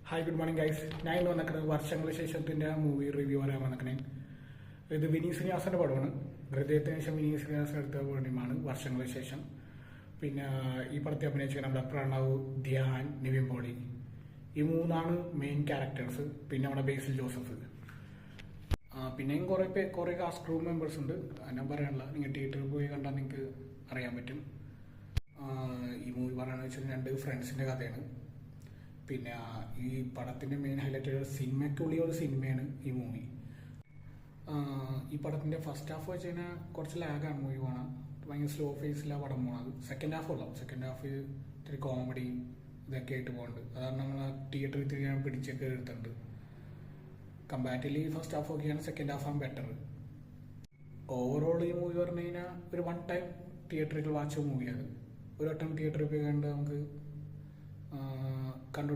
Hi good morning guys. ഞാൻ ഇന്ന് വന്നിരിക്കുന്നത് വർഷങ്ങൾക്ക് ശേഷത്തിൻ്റെ മൂവി റിവ്യൂ പറയാൻ വന്നിരിക്കണേ. ഇത് വിനീത് ശ്രീനിവാസന്റെ പടമാണ്. ഹൃദയത്തിന് ശേഷം വിനീത് ശ്രീനിവാസൻ എടുത്ത പടമാണ് വർഷങ്ങൾക്ക് ശേഷം. പിന്നെ ഈ പടത്തെ അഭിനയിച്ചിരിക്കുന്ന നമ്മുടെ പ്രണവ്, ധ്യാൻ, നിവിൻ പോളി, ഈ മൂന്നാണ് മെയിൻ ക്യാരക്ടേഴ്സ്. പിന്നെ നമ്മുടെ ബേസിൽ ജോസഫ്, പിന്നെയും കുറേ കാസ്റ്റ് ക്രൂ മെമ്പേഴ്സ് ഉണ്ട്. ഞാൻ പറയാനുള്ള നിങ്ങൾ തിയേറ്ററിൽ പോയി കണ്ടാൽ നിങ്ങൾക്ക് അറിയാൻ പറ്റും. ഈ മൂവി പറയുകയാണെന്ന് വെച്ചാൽ രണ്ട് ഫ്രണ്ട്സിൻ്റെ കഥയാണ്. പിന്നെ ഈ പടത്തിൻ്റെ മെയിൻ ഹൈലൈറ്റ് സിനിമയ്ക്കുള്ളിൽ ഒരു സിനിമയാണ് ഈ മൂവി. ഈ പടത്തിൻ്റെ ഫസ്റ്റ് ഹാഫ് വെച്ച് കഴിഞ്ഞാൽ കുറച്ച് ലാഗാണ് മൂവി പോകണം. ഭയങ്കര സ്ലോ ഫേസിലാണ് പടം പോകണത്. സെക്കൻഡ് ഹാഫ് ഇത്തിരി കോമഡി ഇതൊക്കെ ആയിട്ട് പോകുന്നുണ്ട്. അതാണ് നമ്മൾ തിയേറ്ററിൽ ഇത്തിരി ഞാൻ പിടിച്ചൊക്കെ എടുത്തിട്ടുണ്ട്. കമ്പാരിറ്റീവ്ലി ഫസ്റ്റ് ഹാഫ് ഒക്കെയാണ്, സെക്കൻഡ് ഹാഫാണ് ബെറ്റർ. ഓവറോൾ ഈ മൂവി പറഞ്ഞു കഴിഞ്ഞാൽ ഒരു വൺ ടൈം തിയേറ്ററിൽ വാച്ച് മൂവിയാണ്. ഒരു വട്ടം തിയേറ്ററിൽ പോയി കണ്ട് നമുക്ക് കണ്ടു